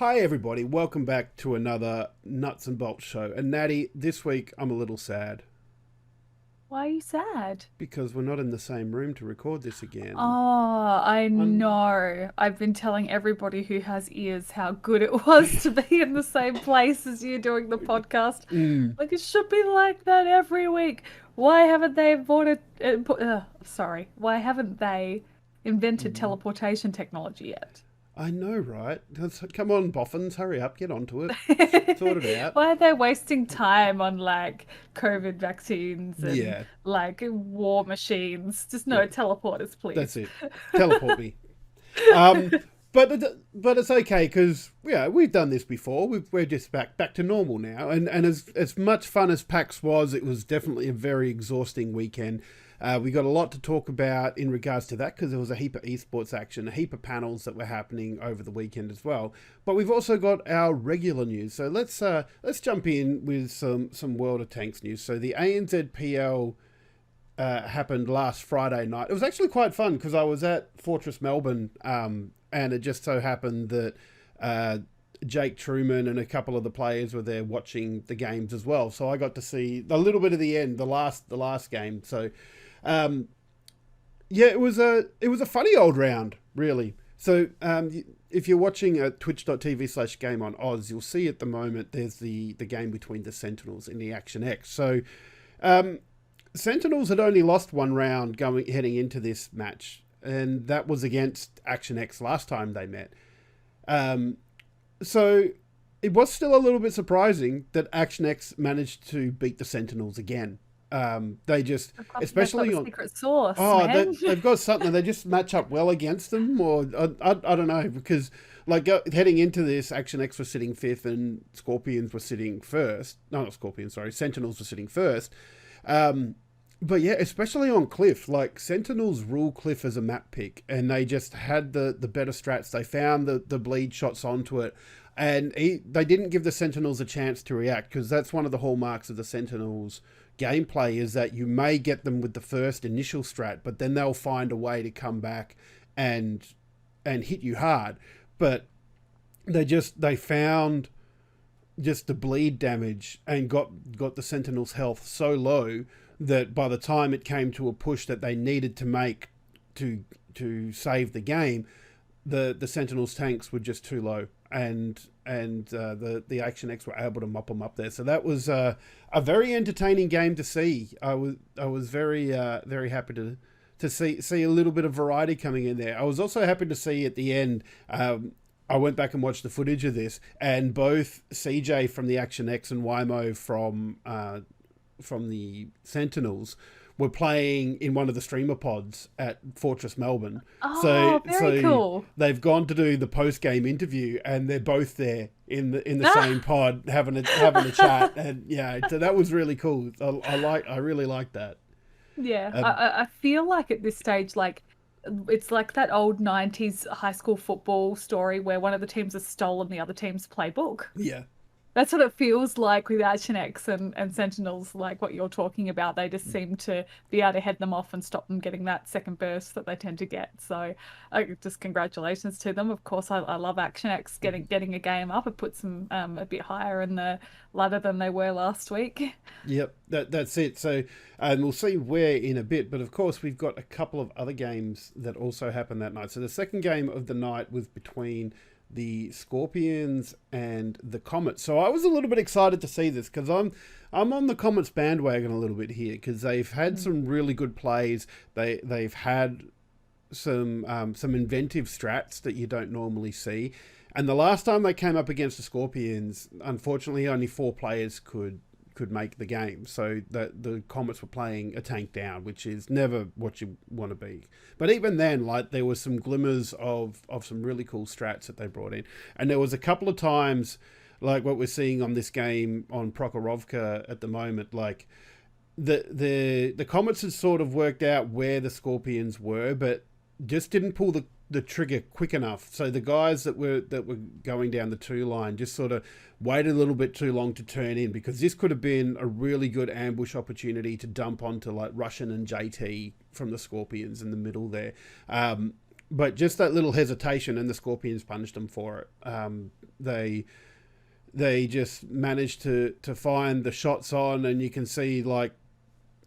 Hi everybody, welcome back to another Nuts and Bolts show. And Natty, this week I'm a little sad Why are you sad? because we're not in the same room to record this again. Oh, I Un- know. I've been telling everybody who has ears how good it was to be in the same place as you doing the podcast. Mm. Like, it should be like that every week. Why haven't they why haven't they invented teleportation technology yet? I know, right? Come on, boffins, hurry up, get onto it, sort it out. Why are they wasting time on like COVID vaccines and Yeah, like war machines? Just yeah, no teleporters, that's please. it. Teleport me. Um, but it's okay because we've done this before. We're just back to normal now. And as much fun as PAX was, it was definitely a very exhausting weekend. We got a lot to talk about in regards to that because there was a heap of esports action, a heap of panels that were happening over the weekend as well. But we've also got our regular news. So let's jump in with some World of Tanks news. So the ANZPL happened last Friday night. It was actually quite fun because I was at Fortress Melbourne, and it just so happened that Jake Truman and a couple of the players were there watching the games as well. So I got to see a little bit of the end, the last game. So um, yeah, it was a funny old round, really. So if you're watching at twitch.tv/Game on Oz, you'll see at the moment there's the game between the Sentinels in the Action X. So um, Sentinels had only lost one round heading into this match, and that was against Action X last time they met. Um, so it was still a little bit surprising that Action X managed to beat the Sentinels again. They just, They've got especially the on, secret sauce, oh, man. they've got something. They just match up well against them, or I don't know, because like heading into this, Action X was sitting fifth and Scorpions were sitting first. No, not Scorpions, sorry, Sentinels were sitting first. Um, but yeah, especially on Cliff, like Sentinels rule Cliff as a map pick, and they just had the better strats. They found the bleed shots onto it, and they didn't give the Sentinels a chance to react because that's one of the hallmarks of the Sentinels gameplay is that you may get them with the first initial strat, but then they'll find a way to come back and hit you hard. But they found just the bleed damage and got the Sentinels' health so low that by the time it came to a push that they needed to make to save the game, the Sentinels' tanks were just too low, and the Action X were able to mop them up there. So that was a very entertaining game to see. I was very happy to see a little bit of variety coming in there. I was also happy to see at the end. I went back and watched the footage of this, and both CJ from the Action X and Wymo from the Sentinels were playing in one of the streamer pods at Fortress Melbourne. So Oh, very so cool. they've gone to do the post game interview, and they're both there in the same Ah, pod having a chat, and yeah, so that was really cool. I really like that. yeah. I, Um, I I feel like at this stage, like it's like that old 90s high school football story where one of the teams has stolen the other team's playbook. yeah, That's what it feels like with Action X and Sentinels, like what you're talking about. They just seem to be able to head them off and stop them getting that second burst that they tend to get. So, just congratulations to them. Of course, I love Action X getting a game up. It puts them a bit higher in the ladder than they were last week. yep, that's it. So, and we'll see where in a bit. But of course, we've got a couple of other games that also happened that night. So the second game of the night was between the Scorpions and the Comets. So I was a little bit excited to see this because I'm on the Comets bandwagon a little bit here because they've had Mm. some really good plays. They've had some inventive strats that you don't normally see. And the last time they came up against the Scorpions, unfortunately, only four players could make the game. So the Comets were playing a tank down, which is never what you want to be. But even then, like there was some glimmers of some really cool strats that they brought in, and there was a couple of times like what we're seeing on this game on Prokhorovka at the moment, like the Comets had sort of worked out where the Scorpions were, but just didn't pull the trigger quick enough. So the guys that were going down the two line just sort of waited a little bit too long to turn in because this could have been a really good ambush opportunity to dump onto like Russian and JT from the Scorpions in the middle there. but just that little hesitation, and the Scorpions punished them for it. They just managed to find the shots on, and you can see like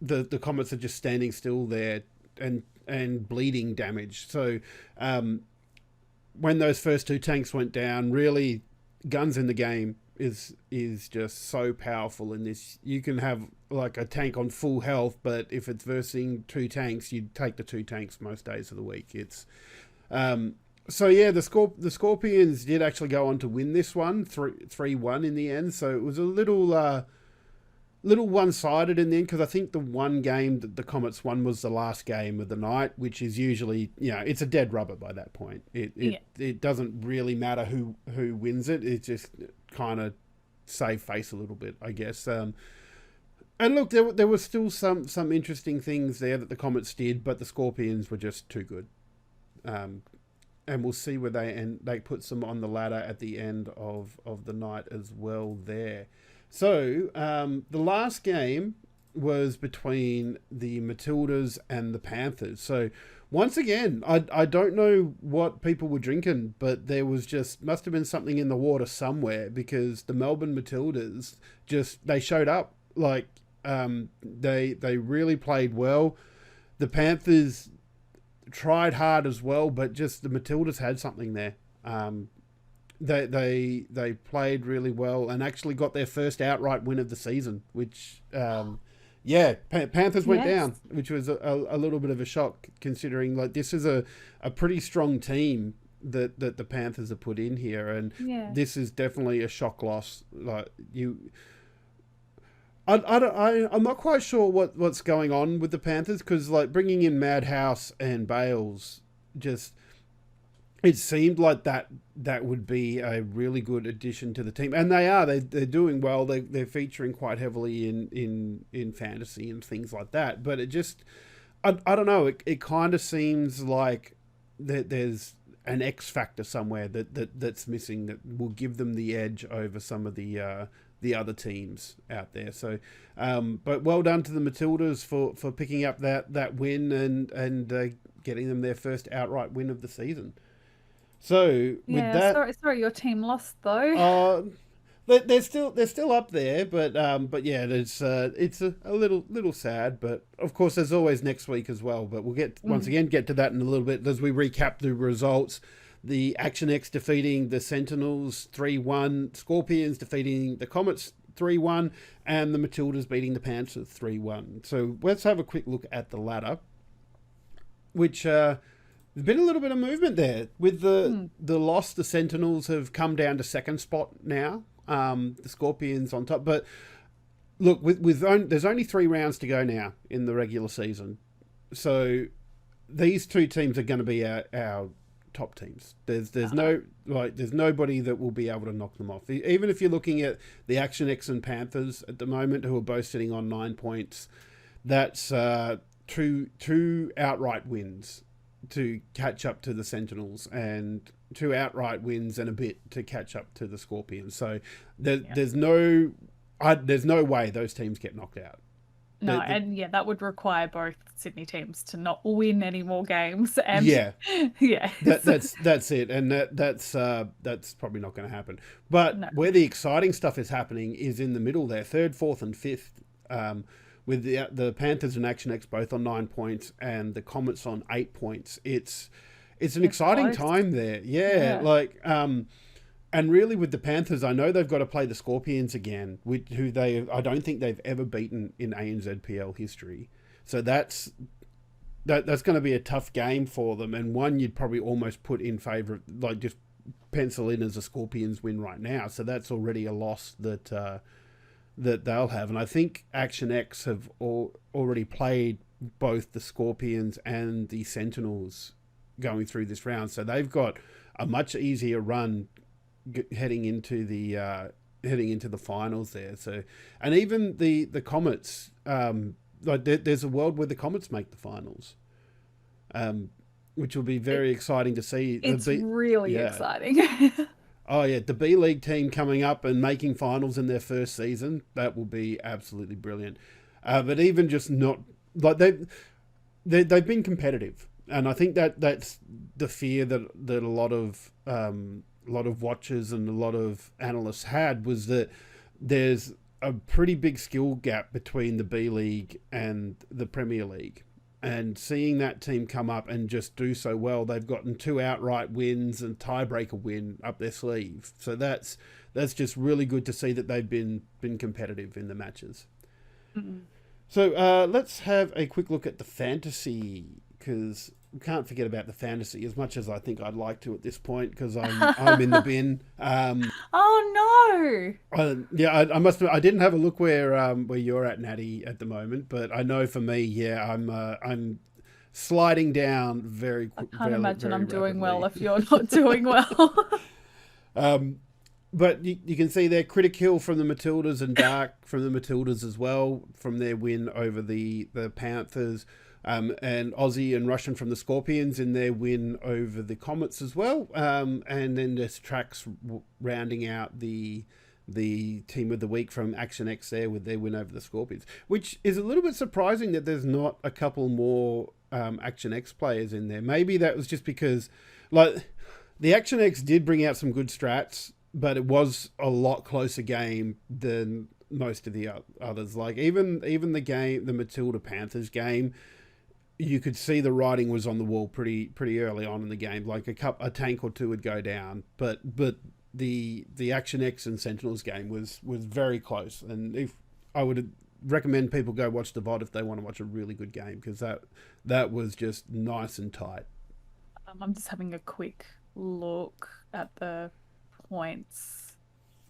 the Comets are just standing still there and bleeding damage. So when those first two tanks went down, really guns in the game is just so powerful in this. You can have like a tank on full health, but if it's versing two tanks, you'd take the two tanks most days of the week. It's so yeah, the Scorpions did actually go on to win this one 3-1 in the end. So it was a little one-sided in the end, because I think the one game that the Comets won was the last game of the night, which is usually, it's a dead rubber by that point. It doesn't really matter who wins it. It's just kind of save face a little bit, I guess. And look, there were still some interesting things there that the Comets did, but the Scorpions were just too good. And we'll see where they put some on the ladder at the end of the night as well there. So the last game was between the Matildas and the Panthers. So once again, I don't know what people were drinking, but there was must have been something in the water somewhere, because the Melbourne Matildas they showed up. Like they really played well. The Panthers tried hard as well, but just the Matildas had something there. They played really well and actually got their first outright win of the season, which Panthers went down, which was a little bit of a shock, considering like this is a pretty strong team that the Panthers have put in here, and this is definitely a shock loss. Like I'm not quite sure what's going on with the Panthers, because like bringing in Madhouse and Bales, it seemed like that would be a really good addition to the team, and they're doing well. They're featuring quite heavily in fantasy and things like that. But it just I don't know. It kind of seems like that there's an X factor somewhere that's missing that will give them the edge over some of the other teams out there. So, but well done to the Matildas for picking up that win and getting them their first outright win of the season. So with that, sorry, your team lost though. They're still up there, but yeah, it's a little sad. But of course, there's always next week as well. But we'll once again get to that in a little bit as we recap the results. The Action X defeating the Sentinels 3-1, Scorpions defeating the Comets 3-1, and the Matildas beating the Panthers 3-1. So let's have a quick look at the ladder, which there's been a little bit of movement there. With the loss, the Sentinels have come down to second spot now. The Scorpions on top. But look, there's only 3 rounds to go now in the regular season. So these two teams are going to be our top teams. There's nobody that will be able to knock them off. Even if you're looking at the Action X and Panthers at the moment, who are both sitting on 9 points, that's two outright wins to catch up to the Sentinels, and 2 outright wins and a bit to catch up to the Scorpions. So there's no way those teams get knocked out. No, that would require both Sydney teams to not win any more games. And that's it, and that's probably not going to happen. But where the exciting stuff is happening is in the middle there, 3rd, 4th, and 5th, with the Panthers and Action X both on 9 points and the Comets on 8 points. It's an exciting time there, and really with the Panthers, I know they've got to play the Scorpions again, who I don't think they've ever beaten in ANZPL history. So that's going to be a tough game for them, and one you'd probably almost put in favour of, like just pencil in as a Scorpions win right now. So that's already a loss that they'll have. And I think Action X have already played both the Scorpions and the Sentinels going through this round, so they've got a much easier run heading into the finals there. So, and even the Comets, there's a world where the Comets make the finals, which will be very exciting to see. It's really exciting. Oh yeah, the B League team coming up and making finals in their first season, that will be absolutely brilliant. But even just not like they've been competitive. And I think that's the fear that a lot of watchers and a lot of analysts had, was that there's a pretty big skill gap between the B League and the Premier League. And seeing that team come up and just do so well, they've gotten 2 outright wins and tiebreaker win up their sleeve. So that's just really good to see that they've been competitive in the matches. Mm-hmm. So let's have a quick look at the fantasy, because we can't forget about the fantasy, as much as I think I'd like to at this point, because I'm in the bin. Oh no! I must admit, I didn't have a look where you're at, Natty, at the moment, but I know for me, I'm sliding down very quickly. I can't imagine I'm doing well if you're not doing well. But you can see there Critical from the Matildas and Dark from the Matildas as well, from their win over the Panthers. And Aussie and Russian from the Scorpions in their win over the Comets as well. And then there's Tracks rounding out the team of the week from Action X there with their win over the Scorpions, which is a little bit surprising that there's not a couple more Action X players in there. Maybe that was just because, like, the Action X did bring out some good strats, but it was a lot closer game than most of the others. Like even the Matilda Panthers game, you could see the writing was on the wall pretty early on in the game. Like a tank or two would go down, but the Action X and Sentinels game was very close. And if I would recommend people go watch the VOD if they want to watch a really good game, because that was just nice and tight. I'm just having a quick look at the points.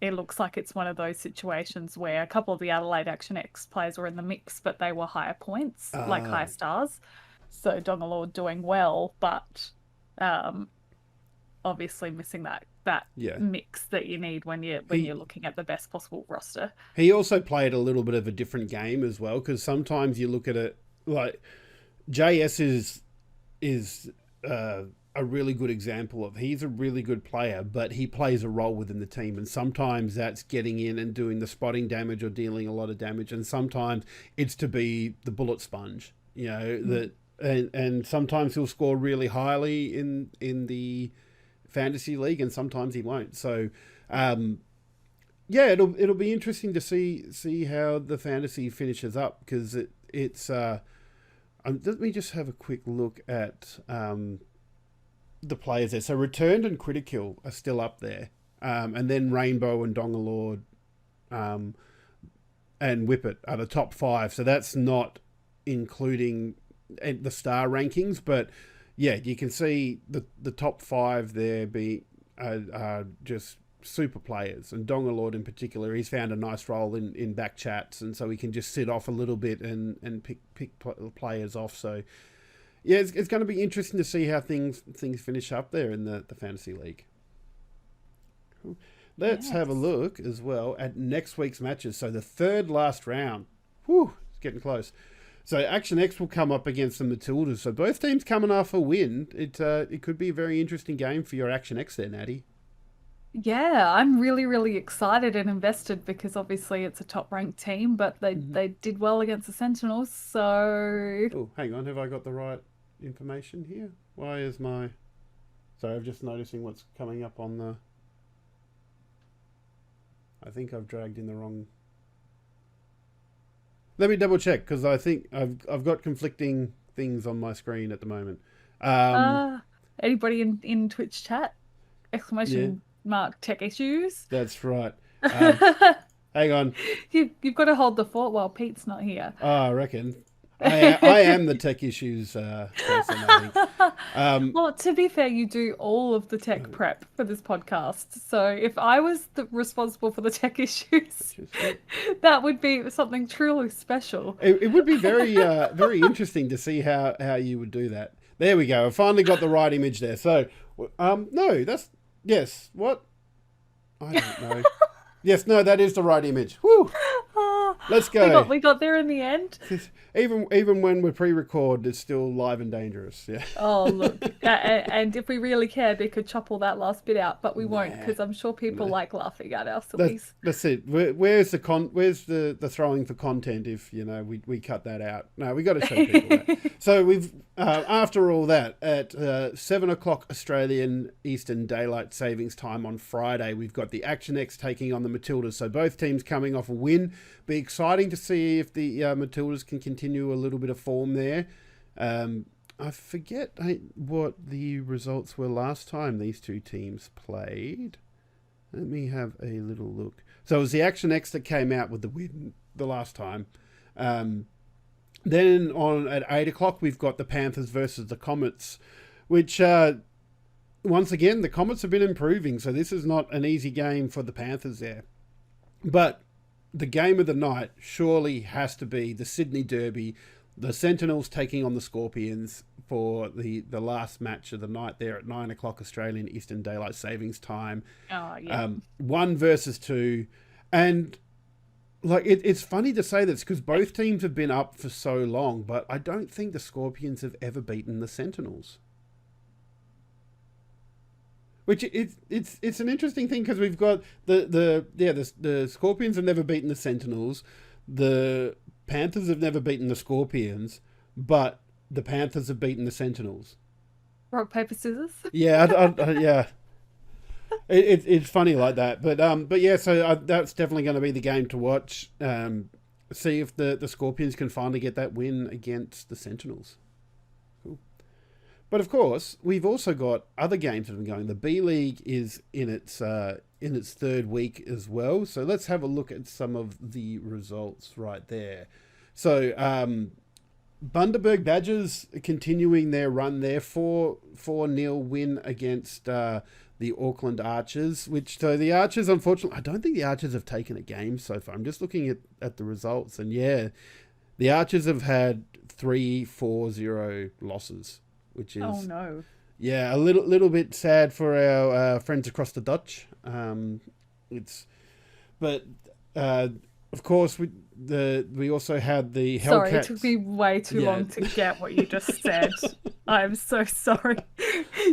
It looks like it's one of those situations where a couple of the Adelaide Action X players were in the mix, but they were higher points, like high stars. So Dongalore doing well, but obviously missing that mix that you need when you're looking at the best possible roster. He also played a little bit of a different game as well, because sometimes you look at it like JS is a really good example of, he's a really good player, but he plays a role within the team, and sometimes that's getting in and doing the spotting damage or dealing a lot of damage, and sometimes it's to be the bullet sponge, and sometimes he'll score really highly in the fantasy league, and sometimes he won't. So it'll be interesting to see how the fantasy finishes up, because it's let me just have a quick look at the players there. So Returned and Critical are still up there, and then Rainbow and Dongalord and Whippet are the top 5. So that's not including the star rankings, but yeah, you can see the top 5 there are just super players, and Dongalord in particular, he's found a nice role in back chats, and so he can just sit off a little bit and pick players off. So yeah, it's going to be interesting to see how things finish up there in the fantasy league. Let's have a look as well at next week's matches. So the third last round, it's getting close. So Action X will come up against the Matildas. So both teams coming off a win. It could be a very interesting game for your Action X there, Natty. Yeah, I'm really, really excited and invested, because obviously it's a top-ranked team, but they did well against the Sentinels, so... Oh, hang on. Have I got the right information here? Why is my... Sorry, I'm just noticing what's coming up on the... I think I've dragged in the wrong... Let me double check, because I think I've got conflicting things on my screen at the moment. Anybody in Twitch chat? Exclamation mark tech issues. That's right. Hang on. You've got to hold the fort while Pete's not here. Oh, I reckon. I am the tech issues person, I think. Well, to be fair, you do all of the tech prep for this podcast. So if I was responsible for the tech issues, that would be something truly special. It would be very very interesting to see how you would do that. There we go. I finally got the right image there. So, no, that's... Yes, what? I don't know. Yes, no, that is the right image. Woo! Let's go. We got there in the end. Even when we're pre-record, it's still live and dangerous. Yeah. Oh, look. And if we really cared, we could chop all that last bit out, but we won't, because I'm sure people like laughing at our sillies. That's it. Where's the throwing for content if, we cut that out? No, we got to show people that. So we've, after all that, at 7 o'clock Australian Eastern Daylight Savings Time on Friday, we've got the Action X taking on the Matildas. So both teams coming off a win. Be exciting to see if the Matildas can continue a little bit of form there. I forget what the results were last time these two teams played. Let me have a little look. So it was the Action X that came out with the win the last time. Then at 8 o'clock, we've got the Panthers versus the Comets, which, once again, the Comets have been improving. So this is not an easy game for the Panthers there. But the game of the night surely has to be the Sydney Derby, the Sentinels taking on the Scorpions for the last match of the night there at 9 o'clock Australian Eastern Daylight Savings Time. Oh, yeah. 1 versus 2. And it's funny to say this because both teams have been up for so long, but I don't think the Scorpions have ever beaten the Sentinels. Which it's an interesting thing because we've got the Scorpions have never beaten the Sentinels, the Panthers have never beaten the Scorpions, but the Panthers have beaten the Sentinels. Rock, paper, scissors. Yeah, yeah. It's funny like that, but yeah. So that's definitely going to be the game to watch. See if the Scorpions can finally get that win against the Sentinels. Cool. But of course, we've also got other games that have been going. The B League is in its 3rd week as well. So let's have a look at some of the results right there. So Bundaberg Badgers continuing their run there, 4-0 win against the Auckland Archers. So the Archers, unfortunately, I don't think the Archers have taken a game so far. I'm just looking at the results, and yeah, the Archers have had 3-4-0 losses. Which is, oh no, yeah, a little bit sad for our friends across the Dutch. Of course we also had the Hellcats. Sorry, it took me way too long to get what you just said. I'm so sorry.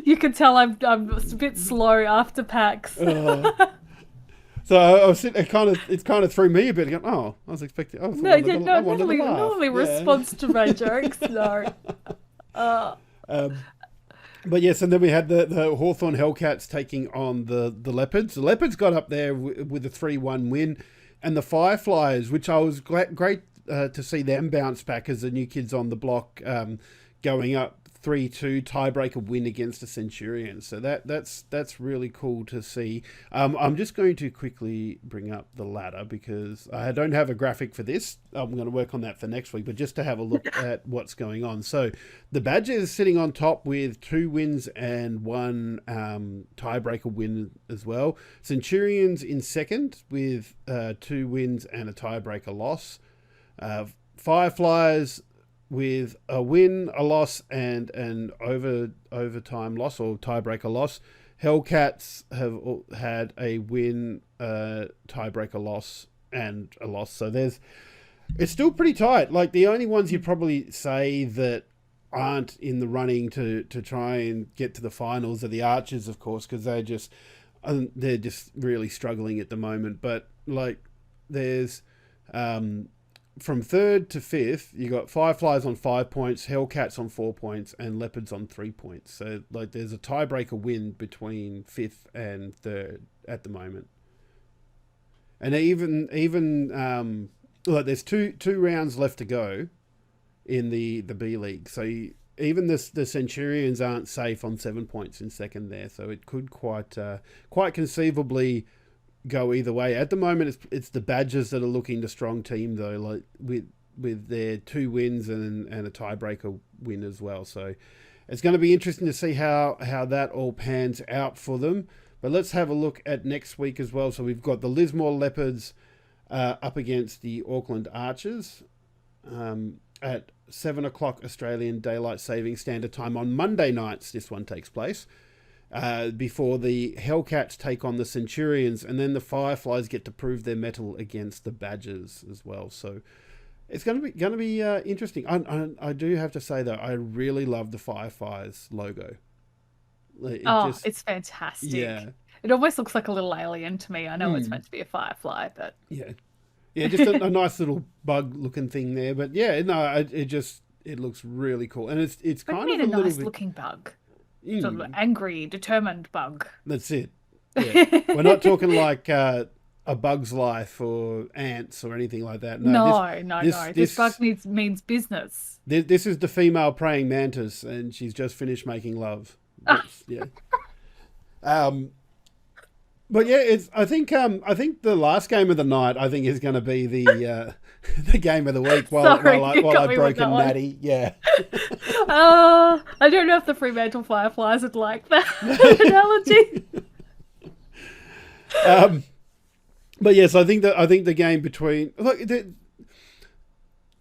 You can tell I'm a bit slow after PAX. So I was sitting, it kind of threw me a bit. Going, I was expecting. Normally response to my jokes. No. But yes, and then we had the Hawthorn Hellcats taking on the Leopards. The Leopards got up there with a 3-1 win, and the Fireflies, which I was great to see them bounce back as the new kids on the block, going up 3-2 tiebreaker win against the Centurions. So that's really cool to see. I'm just going to quickly bring up the ladder because I don't have a graphic for this. I'm going to work on that for next week, but just to have a look at what's going on. So the Badgers sitting on top with 2 wins and 1 tiebreaker win as well. Centurions in second with 2 wins and a tiebreaker loss. Fireflies with a win, a loss, and an overtime loss or tiebreaker loss. Hellcats have had a win, tiebreaker loss, and a loss. So it's still pretty tight. Like the only ones you'd probably say that aren't in the running to try and get to the finals are the Archers, of course, because they're just really struggling at the moment. But like there's from 3rd to 5th, you got Fireflies on 5 points, Hellcats on 4 points, and Leopards on 3 points. So like there's a tiebreaker win between 5th and 3rd at the moment. And even like there's two rounds left to go in the B League. So even the Centurions aren't safe on 7 points in second there. So it could quite conceivably go either way. At the moment, it's the Badgers that are looking the strong team though, like with their 2 wins and a tiebreaker win as well. So it's going to be interesting to see how that all pans out for them. But let's have a look at next week as well. So we've got the Lismore Leopards up against the Auckland Archers at 7 o'clock Australian Daylight Saving Standard Time on Monday nights. This one takes place. before the Hellcats take on the Centurions, and then the Fireflies get to prove their mettle against the Badgers as well. So it's going to be interesting. I do have to say though, I really love the Fireflies logo. It's fantastic. Yeah. It almost looks like a little alien to me. I know it's meant to be a firefly, but yeah, just a nice little bug looking thing there. But yeah, no, it looks really cool, and it's kind of a nice looking bug, sort of angry, determined bug. That's it. Yeah. We're not talking like A Bug's Life or Ants or anything like that. No. This bug means business. This is the female praying mantis, and she's just finished making love. Yeah. But yeah, I think the last game of the night is going to be the the game of the week while I broke a natty. Yeah. I don't know if the Fremantle Fireflies would like that analogy. But yes, I think the game between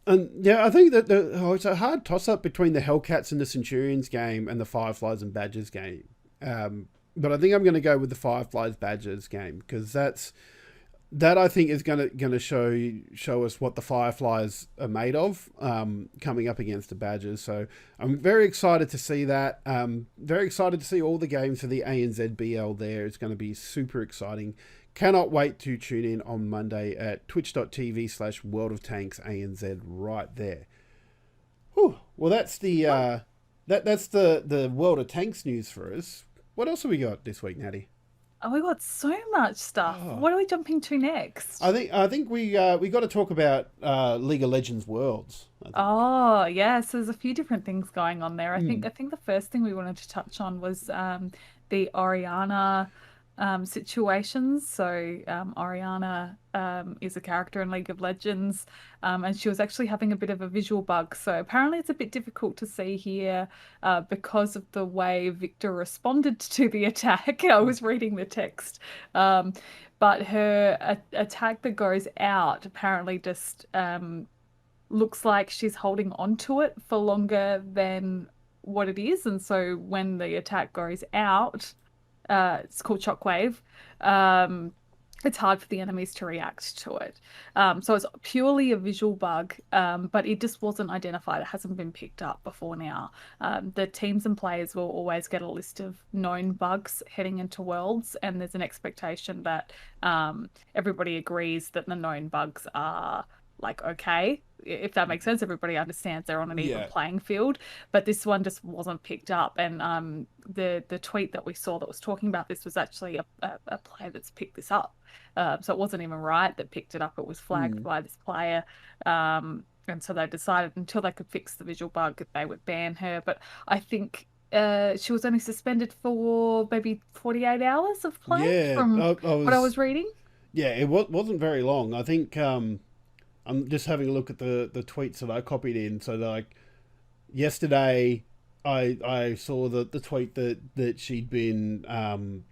it's a hard toss up between the Hellcats and the Centurions game and the Fireflies and Badgers game. But I think I'm going to go with the Fireflies Badgers game, because that I think is going to show us what the Fireflies are made of, coming up against the Badgers. So I'm very excited to see that. Very excited to see all the games for the ANZBL there. It's going to be super exciting. Cannot wait to tune in on Monday at twitch.tv/World of Tanks ANZ right there. Whew. Well, that's the that's the World of Tanks news for us. What else have we got this week, Natty? Oh, we got so much stuff. What are we jumping to next? I think we got to talk about League of Legends Worlds. Oh, yes, there's a few different things going on there. I think the first thing we wanted to touch on was the Oriana situations. So Oriana is a character in League of Legends, and she was actually having a bit of a visual bug. So apparently it's a bit difficult to see here because of the way Victor responded to the attack. I was reading the text. But her attack that goes out apparently just looks like she's holding on to it for longer than what it is. And so when the attack goes out, it's called Shockwave. It's hard for the enemies to react to it. So it's purely a visual bug, but it just wasn't identified. It hasn't been picked up before now. The teams and players will always get a list of known bugs heading into Worlds, and there's an expectation that everybody agrees that the known bugs are like okay, if that makes sense. Everybody understands they're on an even playing field, but this one just wasn't picked up. And the tweet that we saw that was talking about this was actually a player that's picked this up, so it wasn't even Riot that picked it up. It was flagged by this player, and so they decided until they could fix the visual bug they would ban her. But I think she was only suspended for maybe 48 hours of play from what I was reading. Yeah, it wasn't very long. I think I'm just having a look at the tweets that I copied in. So like yesterday, I saw the tweet that she'd been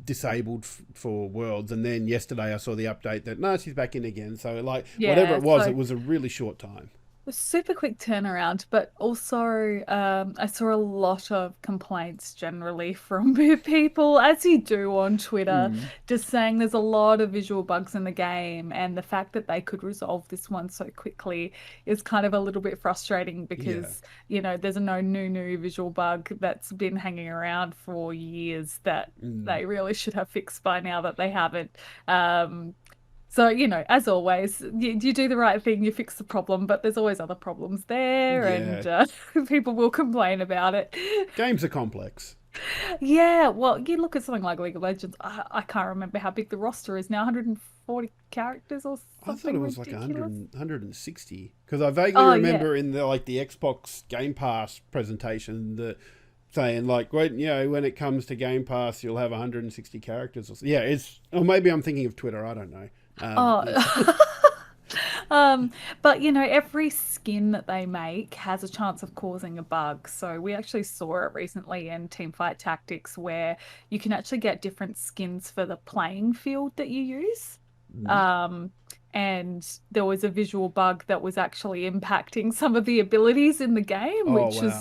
disabled for Worlds, and then yesterday I saw the update that no, she's back in again. So like whatever it was a really short time. It was super quick turnaround, but also I saw a lot of complaints generally from people, as you do on Twitter, just saying there's a lot of visual bugs in the game, and the fact that they could resolve this one so quickly is kind of a little bit frustrating because, you know, there's no new visual bug that's been hanging around for years that they really should have fixed by now that they haven't. So, you know, as always, you do the right thing, you fix the problem, but there's always other problems there, and people will complain about it. Games are complex. Yeah, well, you look at something like League of Legends, I can't remember how big the roster is now, 140 characters or something. I thought it was ridiculous. like 160, because I vaguely remember in the Xbox Game Pass presentation saying like, when it comes to Game Pass, you'll have 160 characters. Or maybe I'm thinking of Twitter, I don't know. But you know, every skin that they make has a chance of causing a bug. So we actually saw it recently in Teamfight Tactics, where you can actually get different skins for the playing field that you use. And there was a visual bug that was actually impacting some of the abilities in the game, which is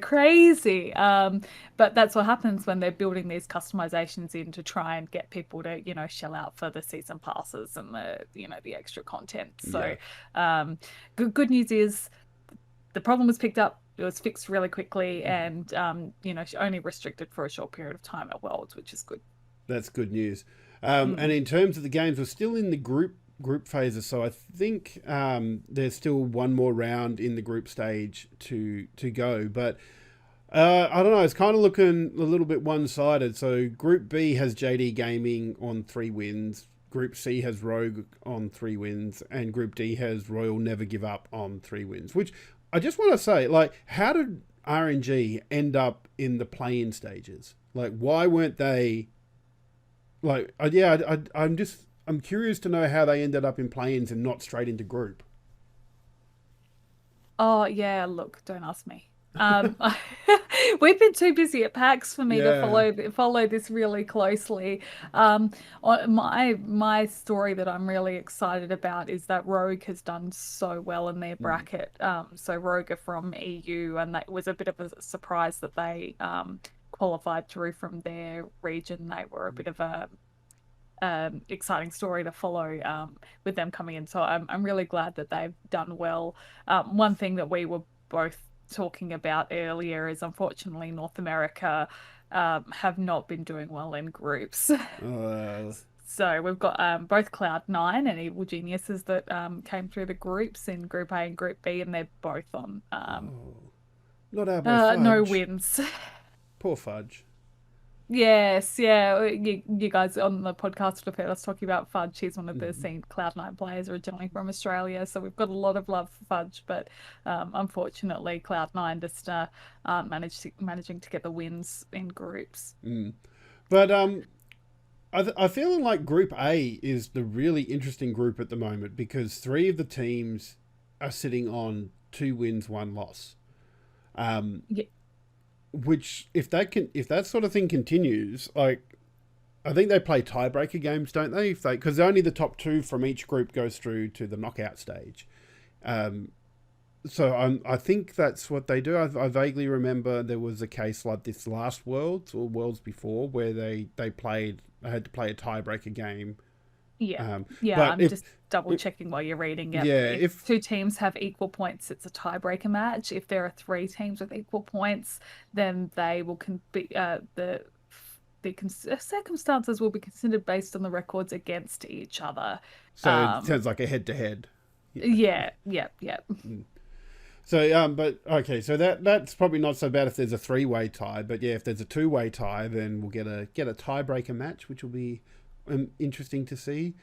crazy. But that's what happens when they're building these customizations in to try and get people to, shell out for the season passes and the extra content. So, good news is the problem was picked up. It was fixed really quickly, and only restricted for a short period of time at Worlds, which is good. That's good news. And in terms of the games, we're still in the group phases, so I think there's still one more round in the group stage to go. But I don't know, it's kind of looking a little bit one-sided. So Group B has JD Gaming on 3 wins. Group C has Rogue on 3 wins, and Group D has Royal Never Give Up on 3 wins. Which I just want to say, like, how did RNG end up in the play-in stages? Like, why weren't they? Like, I'm curious to know how they ended up in play-ins and not straight into group. Oh yeah, look, don't ask me. We've been too busy at PAX for me to follow this really closely. My story that I'm really excited about is that Rogue has done so well in their bracket. So Rogue are from EU, and that was a bit of a surprise that they qualified through from their region. They were a bit of a exciting story to follow with them coming in. So I'm really glad that they've done well. One thing that we were both talking about earlier is, unfortunately, North America have not been doing well in groups. So we've got both Cloud9 and Evil Geniuses that came through the groups in Group A and Group B, and they're both on not our Fudge. No wins. Poor Fudge. Yes, yeah. You guys on the podcast have heard us talking about Fudge. He's one of the seen Cloud9 players originally from Australia, so we've got a lot of love for Fudge. But unfortunately, Cloud9 just aren't managing to get the wins in groups. But I feel like Group A is the really interesting group at the moment, because 3 of the teams are sitting on 2 wins, 1 loss. Yeah. Which, if that sort of thing continues, like, I think they play tiebreaker games, don't they? Because only the top 2 from each group goes through to the knockout stage. So I think that's what they do. I vaguely remember there was a case like this last Worlds or Worlds before where they had to play a tiebreaker game. Yeah, I'm just double checking while you're reading it. Yeah, if 2 teams have equal points, it's a tiebreaker match. If there are 3 teams with equal points, then they will the circumstances will be considered based on the records against each other. So it sounds like a head-to-head. Yeah. So, but okay, so that's probably not so bad if there's a 3-way tie. But yeah, if there's a 2-way tie, then we'll get a tiebreaker match, which will be interesting to see.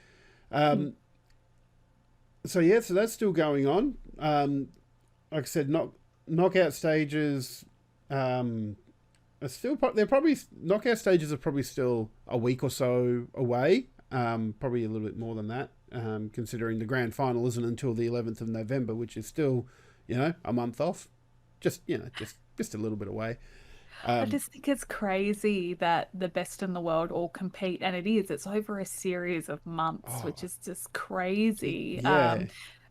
So that's still going on. Like I said, knockout stages are still knockout stages are probably still a week or so away. Probably a little bit more than that, considering the grand final isn't until the 11th of November, which is still, a month off. Just a little bit away. I just think it's crazy that the best in the world all compete, and it's over a series of months, which is just crazy. Yeah.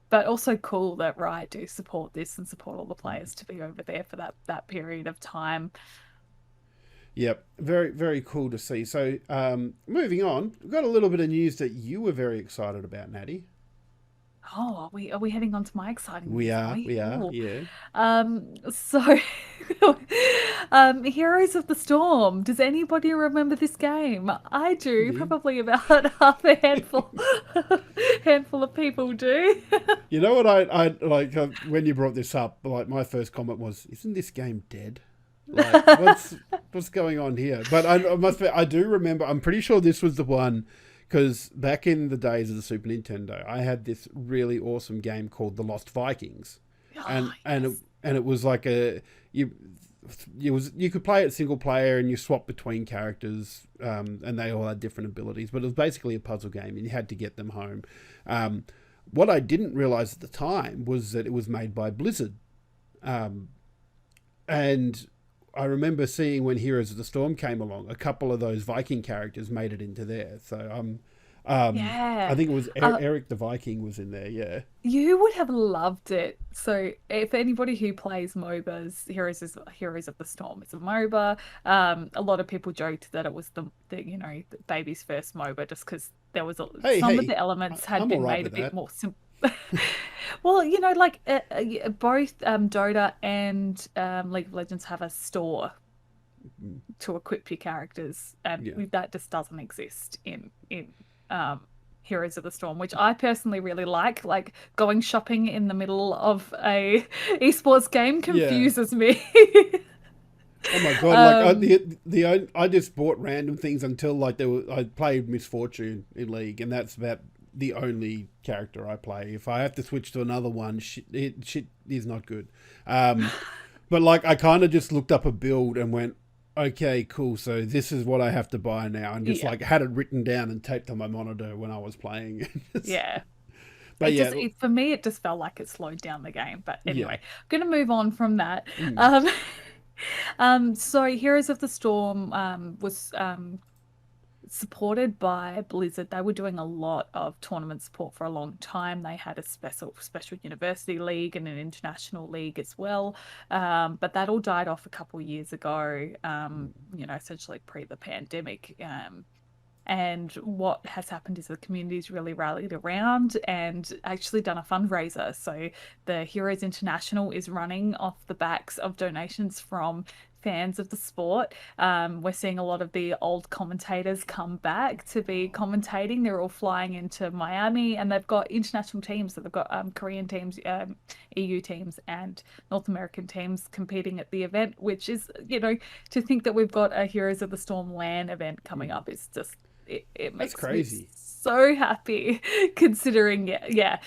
But also cool that Riot do support this and support all the players to be over there for that period of time. Yep, very, very cool to see. So moving on, we've got a little bit of news that you were very excited about, Natty. Oh, are we heading on to my exciting news? We are, yeah. So, Heroes of the Storm. Does anybody remember this game? I do. Yeah. Probably about half a handful of people do. You know what I like when you brought this up? Like, my first comment was, "Isn't this game dead? Like, what's going on here?" But I do remember. I'm pretty sure this was the one. Because back in the days of the Super Nintendo, I had this really awesome game called The Lost Vikings, and it was like you could play it single player and you swap between characters, and they all had different abilities. But it was basically a puzzle game, and you had to get them home. What I didn't realize at the time was that it was made by Blizzard, and I remember seeing when Heroes of the Storm came along, a couple of those Viking characters made it into there. So Yeah. I think it was Uh, Eric the Viking was in there. Yeah. You would have loved it. So, if anybody who plays MOBAs, Heroes of the Storm is a MOBA. A lot of people joked that it was the baby's first MOBA just because Hey, some of hey, the elements had I'm all been right made a with bit that. more simple. Well, like both Dota and League of Legends have a store to equip your characters, and Yeah. that just doesn't exist in um, Heroes of the Storm, which I personally really like. Like going shopping in the middle of a esports game Yeah. confuses me. Oh my god! Like um, I just bought random things until like I played Misfortune in League, and that's about the only character I play. If I have to switch to another one, shit is not good. But like I kind of just looked up a build and went, okay, cool. So this is what I have to buy now, and just yeah, like had it written down and taped on my monitor when I was playing. yeah. But yeah, For me, it just felt like it slowed down the game. But anyway, yeah. I'm gonna move on from that. Mm. Um, so Heroes of the Storm was supported by Blizzard. They were doing a lot of tournament support for a long time. They had a special university league and an international league as well. But that all died off a couple of years ago, essentially pre the pandemic. And what has happened is the community's really rallied around and actually done a fundraiser. So the Heroes International is running off the backs of donations from fans of the sport. We're seeing a lot of the old commentators come back to be commentating. They're all flying into Miami, and they've got international teams. So they've got Korean teams, EU teams, and North American teams competing at the event, which is, to think that we've got a Heroes of the Storm LAN event coming up is just it That's makes me crazy. so happy considering I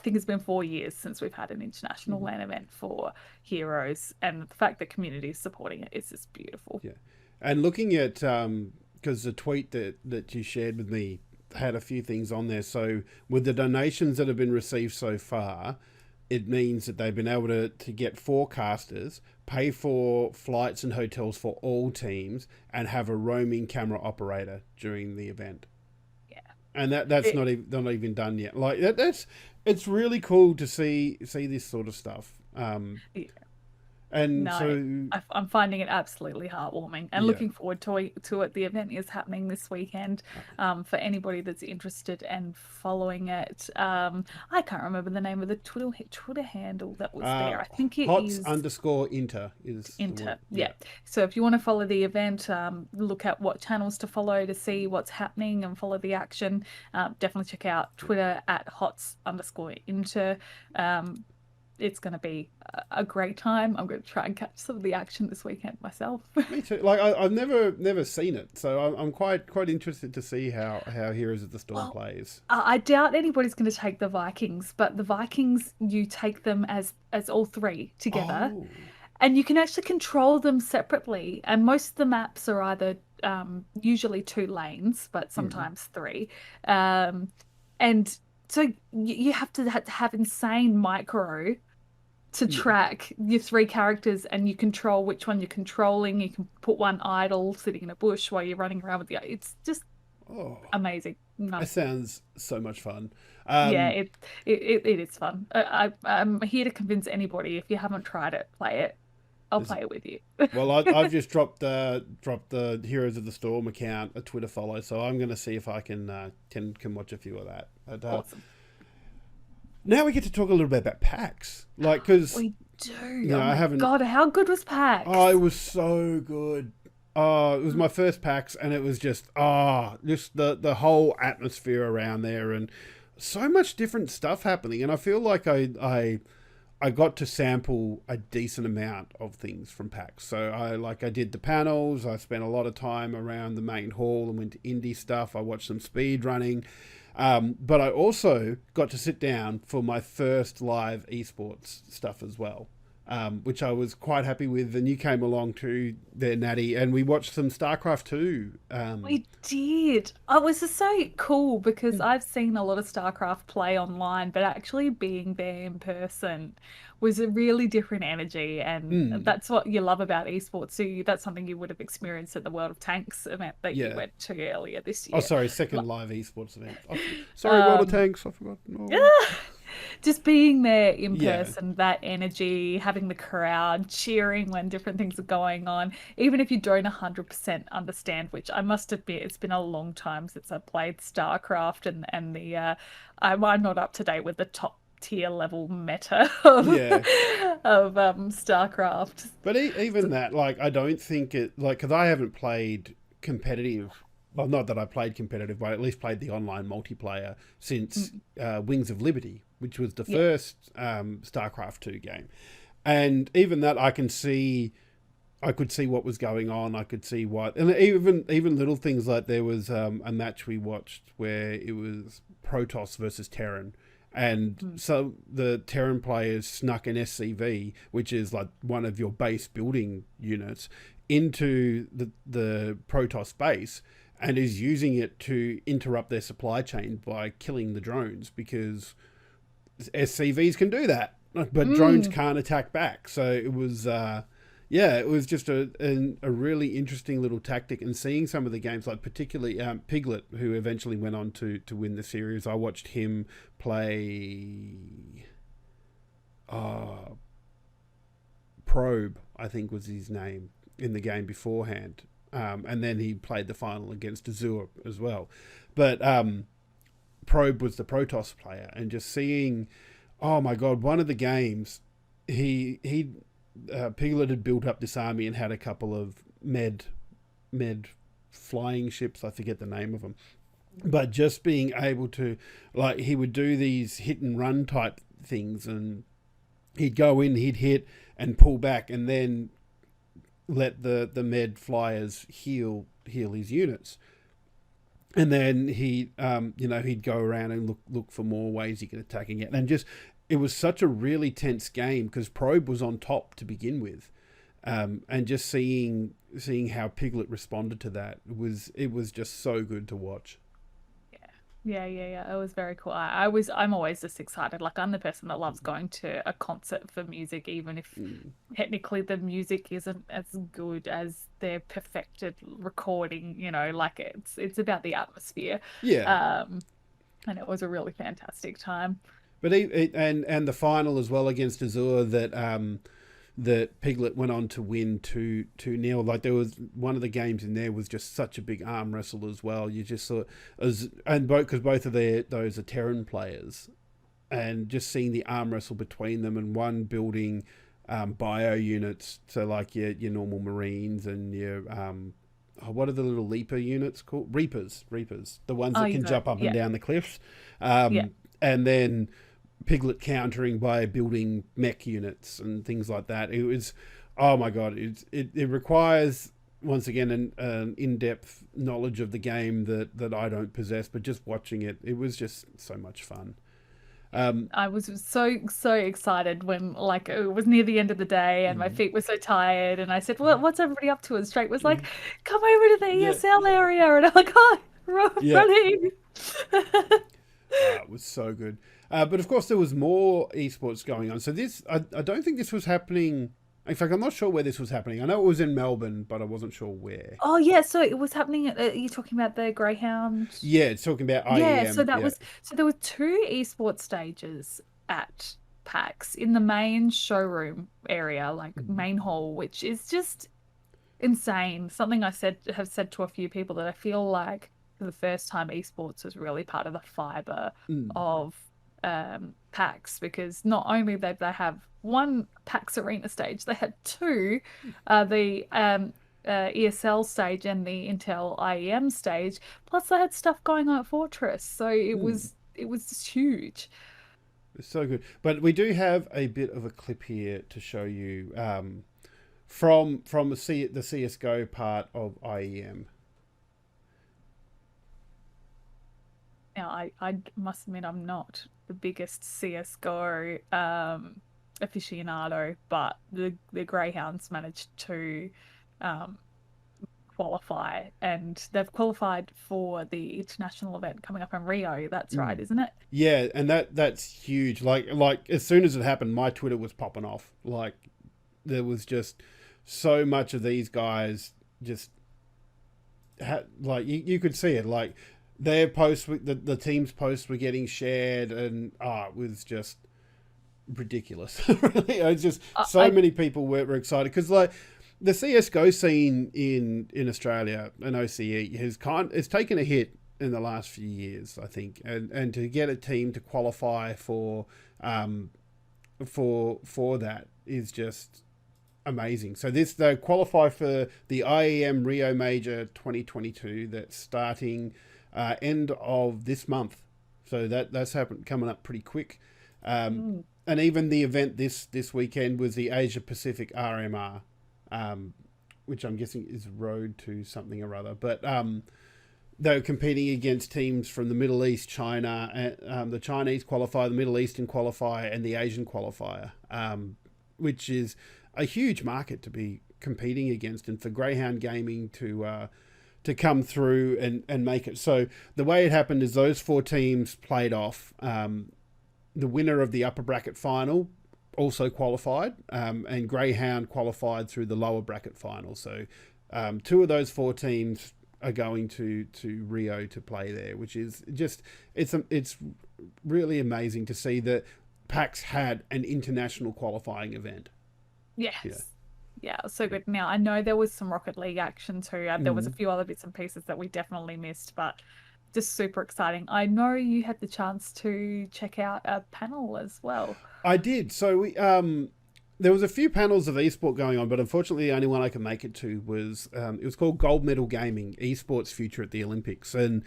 think it's been 4 years since we've had an international Mhm. LAN event for Heroes, and the fact that community is supporting it is just beautiful. Yeah, and looking at because the tweet that you shared with me had a few things on there. So with the donations that have been received so far, it means that they've been able to get forecasters, pay for flights and hotels for all teams, and have a roaming camera operator during the event. Yeah. And that's It, not even done yet. Like that's it's really cool to see this sort of stuff. And No, so I'm finding it absolutely heartwarming and yeah, looking forward to it. The event is happening this weekend. For anybody that's interested and following it, I can't remember the name of the Twitter handle that was uh, there. I think it hots is underscore inter is the Inter. one. Yeah. Yeah. So if you want to follow the event, look at what channels to follow to see what's happening and follow the action. Definitely check out Twitter at hots underscore inter. It's going to be a great time. I'm going to try and catch some of the action this weekend myself. Me too. Like I've never seen it, so I'm quite interested to see how Heroes of the Storm Well, plays. I doubt anybody's going to take the Vikings, but the Vikings, you take them as all three together, Oh, and you can actually control them separately. And most of the maps are either usually 2 lanes, but hmm. sometimes 3. Um, and so you have to have insane micro to Yeah. track your 3 characters, and you control which one you're controlling. You can put one idle sitting in a bush while you're running around with the. It's just Oh, amazing. No. that sounds so much fun. Yeah, Um, it is fun. I'm here to convince anybody. If you haven't tried it, play it. I'll there's- play it with you. well, I've just dropped the Heroes of the Storm account a Twitter follow, so I'm going to see if I can watch a few of that. But, Awesome. now we get to talk a little bit about PAX, like because We do. Oh I my haven't. God, how good was PAX? Oh, it was so good. Oh, it was my first PAX, and it was just just the whole atmosphere around there, and so much different stuff happening. And I feel like I got to sample a decent amount of things from PAX. So I did the panels. I spent a lot of time around the main hall and went to indie stuff. I watched some speed running. But I also got to sit down for my first live esports stuff as well. which I was quite happy with. And you came along to there, Natty, and we watched some StarCraft 2. We did. Oh, it was just so cool because I've seen a lot of StarCraft play online, but actually being there in person was a really different energy. And Mm, that's what you love about esports. So that's something you would have experienced at the World of Tanks event that you yeah. went to earlier this Oh, year. sorry, Like, second live esports event. Sorry, World of Tanks. I forgot. Oh. just being there in Yeah, person, that energy, having the crowd cheering when different things are going on, even if you don't 100% understand, which I must admit, it's been a long time since I played StarCraft and I'm not up to date with the top tier level meta yeah. of StarCraft. But even that, like, I don't think it, like, because I haven't played competitive. Well, not that I played competitive, but I at least played the online multiplayer since Wings of Liberty, which was the Yeah. first StarCraft 2 game. And even that, I could see what was going on. I could see what, and even little things like there was a match we watched where it was Protoss versus Terran, and so the Terran players snuck an SCV, which is like one of your base building units, into the Protoss base, and is using it to interrupt their supply chain by killing the drones because SCVs can do that, but drones Mm. can't attack back. So it was, yeah, it was just a really interesting little tactic. And seeing some of the games, like particularly Piglet, who eventually went on to win the series, I watched him play Probe, I think was his name, in the game beforehand. And then he played the final against Azure as well. But Probe was the Protoss player, and just seeing, oh my god, one of the games, he Piglet had built up this army and had a couple of med flying ships. I forget the name of them, but just being able to, like, he would do these hit and run type things, and he'd go in, he'd hit and pull back, and then let the med flyers heal his units. And then he'd go around and look for more ways he could attack again. And just, it was such a really tense game because Probe was on top to begin with, and just seeing how Piglet responded to that it was just so good to watch. Yeah. It was very cool. I'm always just excited. Like I'm the person that loves going to a concert for music, even if Mm. technically the music isn't as good as their perfected recording, like it's about the atmosphere. Yeah, Um, and it was a really fantastic time. but and the final as well against Azure, that Piglet went on to win 2-0. Like, there was one of the games in there was just such a big arm wrestle as well. You just saw, and because both of those are Terran players, and just seeing the arm wrestle between them, and one building bio units, so like your normal Marines and your what are the little leaper units called? Reapers, the ones Oh, that you can got jump up and yeah, down the cliffs, yeah. and then Piglet countering by building mech units and things like that. It was, oh my god, it requires, once again, an in-depth knowledge of the game that I don't possess, but just watching it, it was just so much fun. I was so excited when like it was near the end of the day and my Mm, feet were so tired and I said, "Well, what's everybody up to?" And Straight was like, "Come over to the yeah, ESL area," and I'm like, "Oh, yeah. running." It was so good. But of course, there was more esports going on. So I don't think this was happening. In fact, I'm not sure where this was happening. I know it was in Melbourne, but I wasn't sure where. Oh yeah, so it was happening at, you're talking about the Greyhound. Yeah, it's talking about Yeah, so IEM. that Yeah. was so there were two esports stages at PAX in the main showroom area, like Mm. main hall, which is just insane. Something I have said to a few people that I feel like for the first time esports was really part of the fiber Mm. of PAX because not only did they have one PAX arena stage, they had two, the ESL stage and the Intel IEM stage. Plus, they had stuff going on at Fortress, so Mm. it was just huge. It's so good. But we do have a bit of a clip here to show you from the CS:GO part of IEM. Now, I must admit I'm not the biggest CS:GO aficionado, but the Greyhounds managed to qualify, and they've qualified for the international event coming up in Rio. That's right, isn't it? Yeah, and that's huge. Like as soon as it happened, my Twitter was popping off. Like there was just so much of these guys just like you could see it. Like their posts, the team's posts were getting shared, and it was just ridiculous. Really, it was just so many people were excited because like the CS:GO scene in Australia and OCE has taken a hit in the last few years, I think, and to get a team to qualify for that is just amazing. So they qualify for the IEM Rio Major 2022 that's starting end of this month. So that's coming up pretty quick. And even the event this weekend was the Asia Pacific Rmr, which I'm guessing is road to something or other. But they were competing against teams from the Middle East, China, the Chinese qualifier, the Middle Eastern qualifier, and the Asian qualifier, which is a huge market to be competing against, and for Greyhound Gaming to come through and make it. So the way it happened is those 4 teams played off. The winner of the upper bracket final also qualified, and Greyhound qualified through the lower bracket final. So 2 of those 4 teams are going to Rio to play there, which is just it's really amazing to see that PAX had an international qualifying event. Yes. Yeah, it was so good. Now, I know there was some Rocket League action too. There was a few other bits and pieces that we definitely missed, but just super exciting. I know you had the chance to check out a panel as well. I did. So we there was a few panels of esport going on, but unfortunately the only one I could make it to was it was called Gold Medal Gaming, Esports Future at the Olympics. And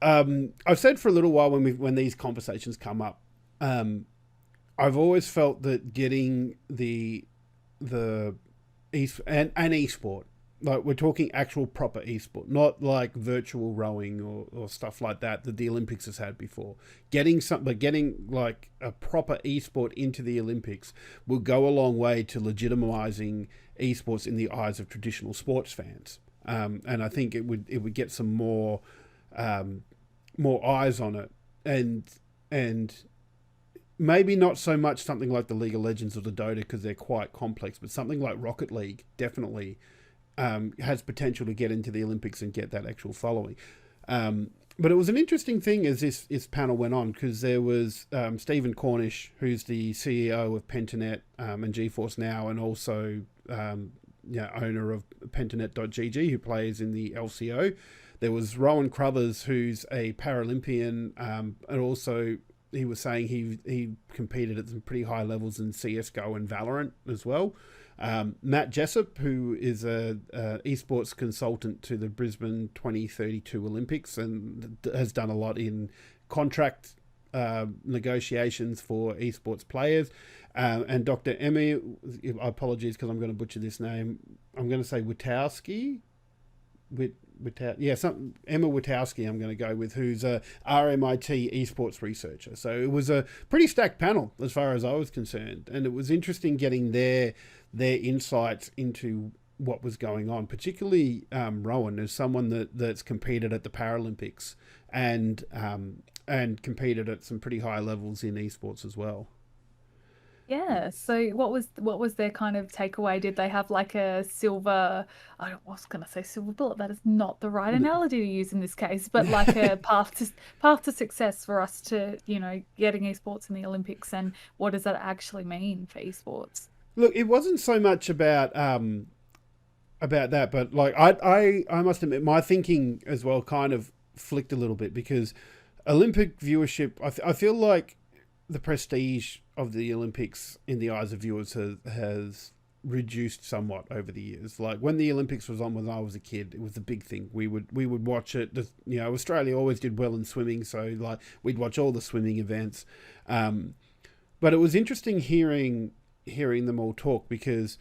I've said for a little while when these conversations come up, I've always felt that getting an esport, like we're talking actual proper esport, not like virtual rowing or stuff like that the Olympics has had before. Getting like a proper esport into the Olympics will go a long way to legitimizing esports in the eyes of traditional sports fans. And I think it would get some more eyes on it, and maybe not so much something like the League of Legends or the Dota because they're quite complex, but something like Rocket League definitely has potential to get into the Olympics and get that actual following. But it was an interesting thing as this panel went on, because there was Stephen Cornish, who's the CEO of Pentanet and GeForce Now, and also owner of Pentanet.gg, who plays in the LCO. There was Rowan Crothers, who's a Paralympian, and also he was saying he competed at some pretty high levels in CSGO and Valorant as well. Matt Jessup, who is a esports consultant to the Brisbane 2032 Olympics and has done a lot in contract negotiations for esports players. And Dr. Emmy, apologies because I'm going to butcher this name, I'm going to say Witowski. Emma Witowski I'm going to go with, who's a RMIT esports researcher. So it was a pretty stacked panel as far as I was concerned, and it was interesting getting their insights into what was going on, particularly Rowan, as someone that's competed at the Paralympics and competed at some pretty high levels in esports as well. Yeah. So what was their kind of takeaway? Did they have like a silver, I was going to say silver bullet, that is not the right analogy to use in this case, but like a path to success for us to, getting esports in the Olympics, and what does that actually mean for esports? Look, it wasn't so much about that, but like I must admit my thinking as well kind of flicked a little bit, because Olympic viewership, I feel like the prestige of the Olympics in the eyes of viewers has reduced somewhat over the years. Like when the Olympics was on when I was a kid, it was a big thing. We would watch it. Australia always did well in swimming, so like we'd watch all the swimming events. But it was interesting hearing them all talk, because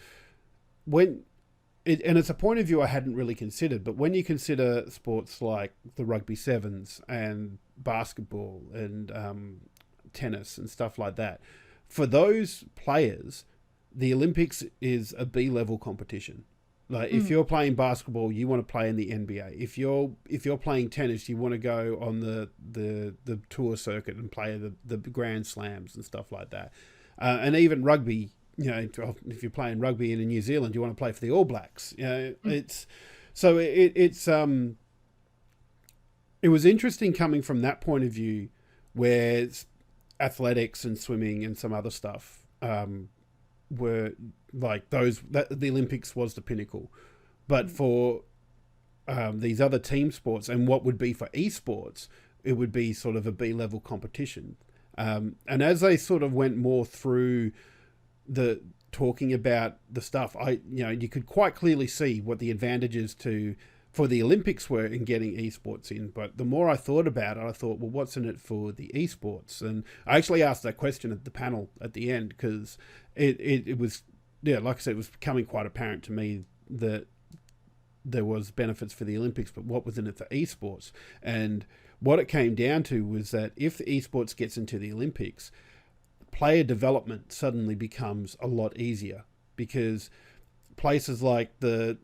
and it's a point of view I hadn't really considered, but when you consider sports like the rugby sevens and basketball and tennis and stuff like that, for those players, the Olympics is a B-level competition. Like if you're playing basketball, you want to play in the NBA. If you're playing tennis, you want to go on the tour circuit and play the Grand Slams and stuff like that. And even rugby, you know, if you're playing rugby in New Zealand, you want to play for the All Blacks. You know, it was interesting coming from that point of view, where athletics and swimming and some other stuff were like the Olympics was the pinnacle, but for these other team sports and what would be for esports, it would be sort of a B-level competition. And as they sort of went more through the talking about the stuff, you could quite clearly see what the advantages for the Olympics were in getting esports in. But the more I thought about it, I thought, well, what's in it for the esports? And I actually asked that question at the panel at the end, because it was, yeah, like I said, it was becoming quite apparent to me that there was benefits for the Olympics, but what was in it for esports? And what it came down to was that if the esports gets into the Olympics, player development suddenly becomes a lot easier, because places like the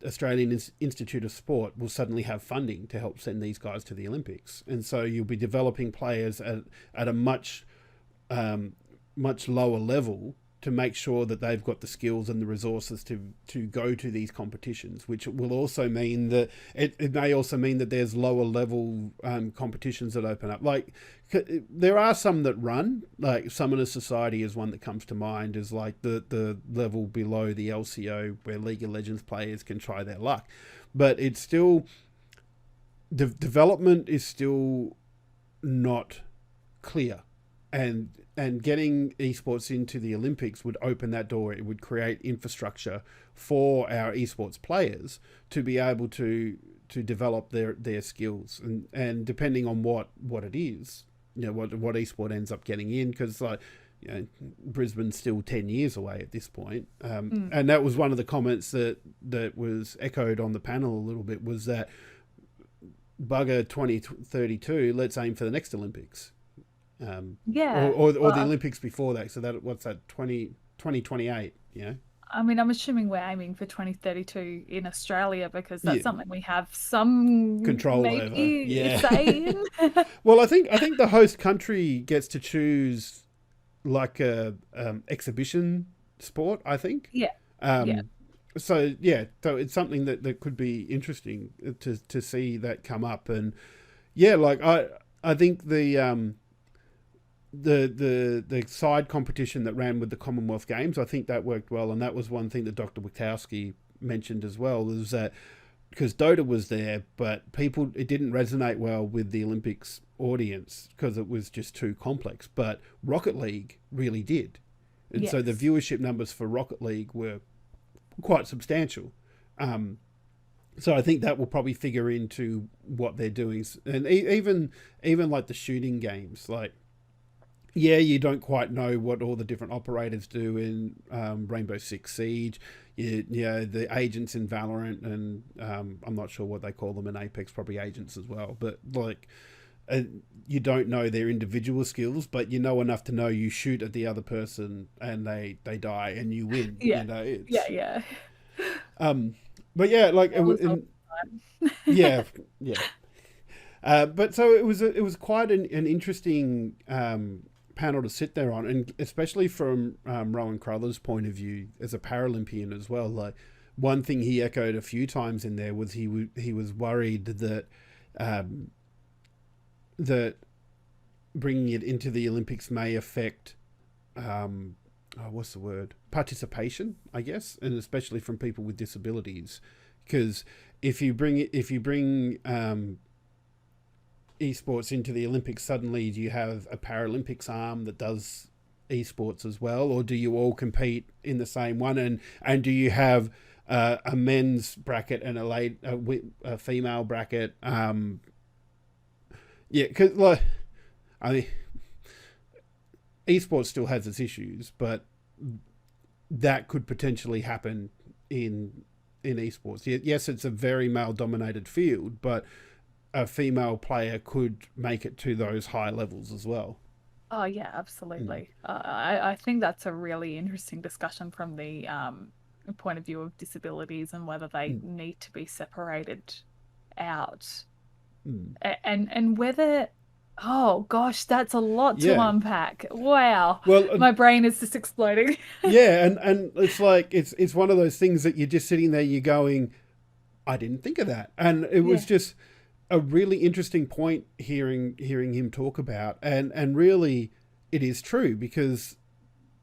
Australian Institute of Sport will suddenly have funding to help send these guys to the Olympics. And so you'll be developing players at a much lower level to make sure that they've got the skills and the resources to go to these competitions, which will also mean that it may also mean that there's lower level competitions that open up. Like there are some that run, like Summoner Society is one that comes to mind, is like the level below the LCO where League of Legends players can try their luck. But it's still, development is still not clear. And getting esports into the Olympics would open that door. It would create infrastructure for our esports players to be able to develop their skills. And depending on what it is, you know, what esport ends up getting in, because like, you know, Brisbane's still 10 years away at this point. And that was one of the comments that was echoed on the panel a little bit, was that bugger 2032, let's aim for the next Olympics. Or the Olympics before that. So what's that, 2028, you know? I mean, I'm assuming we're aiming for 2032 in Australia, because that's something we have some control over. Yeah. Say in. Well, I think the host country gets to choose like a exhibition sport, I think. Yeah. So it's something that could be interesting to see that come up. And yeah, like I think the side competition that ran with the Commonwealth Games, I think that worked well. And that was one thing that Dr. Wachowski mentioned as well, is that because Dota was there, but it didn't resonate well with the Olympics audience because it was just too complex. But Rocket League really did. And so the viewership numbers for Rocket League were quite substantial. So I think that will probably figure into what they're doing. And even like the shooting games, like, yeah, you don't quite know what all the different operators do in Rainbow Six Siege. The agents in Valorant, and I'm not sure what they call them in Apex, probably agents as well. But like, you don't know their individual skills, but you know enough to know you shoot at the other person and they die and you win. Yeah, you know, yeah. But yeah, like yeah. But so it was quite an interesting panel to sit there on, and especially from Rowan Crowther's point of view as a Paralympian as well. Like, one thing he echoed a few times in there was he was worried that that bringing it into the Olympics may affect what's the word, participation, I guess, and especially from people with disabilities, because if you bring esports into the Olympics, suddenly do you have a Paralympics arm that does esports as well, or do you all compete in the same one? And do you have a men's bracket and a female bracket? Because like, I mean, esports still has its issues, but that could potentially happen in esports. Yes, it's a very male-dominated field, but a female player could make it to those high levels as well. Oh yeah, absolutely. I think that's a really interesting discussion from the point of view of disabilities and whether they Mm. need to be separated out, Mm. and whether, oh gosh, that's a lot to Yeah. unpack. Wow, Well, my brain is just exploding. yeah, and it's like it's one of those things that you're just sitting there, you're going, I didn't think of that, and it was Yeah, just a really interesting point hearing him talk about, and really, it is true because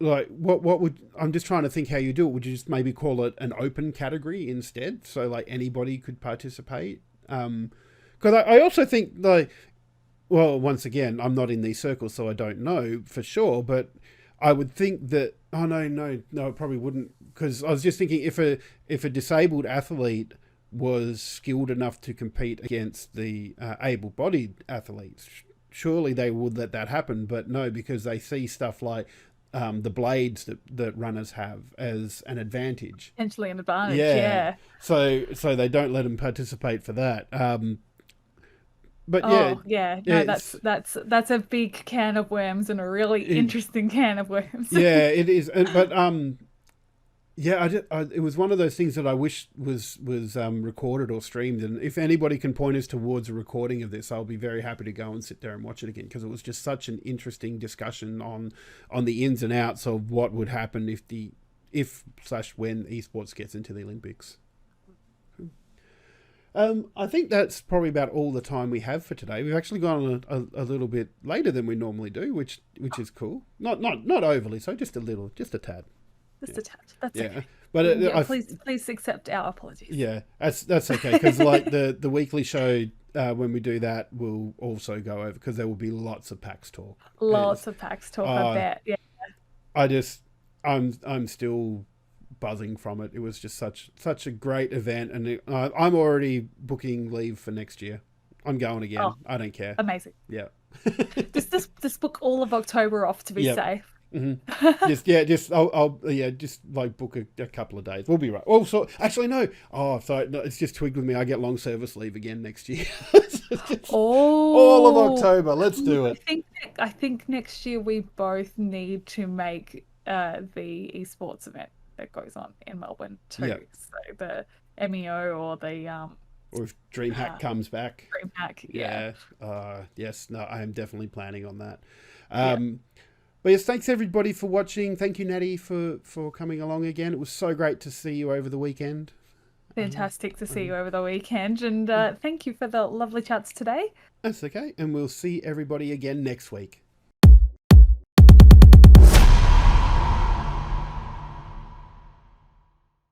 like what would I'm just trying to think how you do it. Would you just maybe call it an open category instead, so like anybody could participate? Because I also think like, well, once again, I'm not in these circles, so I don't know for sure, but I would think that, oh no, it probably wouldn't, because I was just thinking if a disabled athlete was skilled enough to compete against the able-bodied athletes, surely they would let that happen. But no, because they see stuff like the blades that runners have as an advantage. potentially an advantage. Yeah, Yeah. so they don't let them participate for that. But yeah, Oh yeah, no, it's that's a big can of worms and a really it, interesting can of worms. yeah, it is. But yeah, it was one of those things that I wish was recorded or streamed. And if anybody can point us towards a recording of this, I'll be very happy to go and sit there and watch it again, because it was just such an interesting discussion on the ins and outs of what would happen if/when esports gets into the Olympics. I think that's probably about all the time we have for today. We've actually gone a little bit later than we normally do, which is cool. Not overly so, just a tad. Just a touch. That's Yeah, okay. but Yeah, please accept our apologies. yeah, that's okay, because like the weekly show, when we do that, we'll also go over, because there will be lots of PAX talk. Lots of PAX talk, I bet. Yeah. I just I'm still buzzing from it. It was just such a great event, and I'm already booking leave for next year. I'm going again. Oh, I don't care. amazing. Yeah. Just book all of October off to be Yep. safe. I'll just like book a couple of days. We'll be right. Also, actually, no. Oh, sorry, no, it's just twigged with me. I get long service leave again next year. All of Oh, October. Let's do it. I think next year we both need to make the esports event that goes on in Melbourne too. Yeah. So the MEO or the Or if DreamHack comes back. DreamHack. Yeah. Yes. No, I am definitely planning on that. Yeah. But yes, thanks everybody for watching. Thank you, Natty, for coming along again. It was so great to see you over the weekend. Fantastic to see you over the weekend, and thank you for the lovely chats today. That's okay. And we'll see everybody again next week.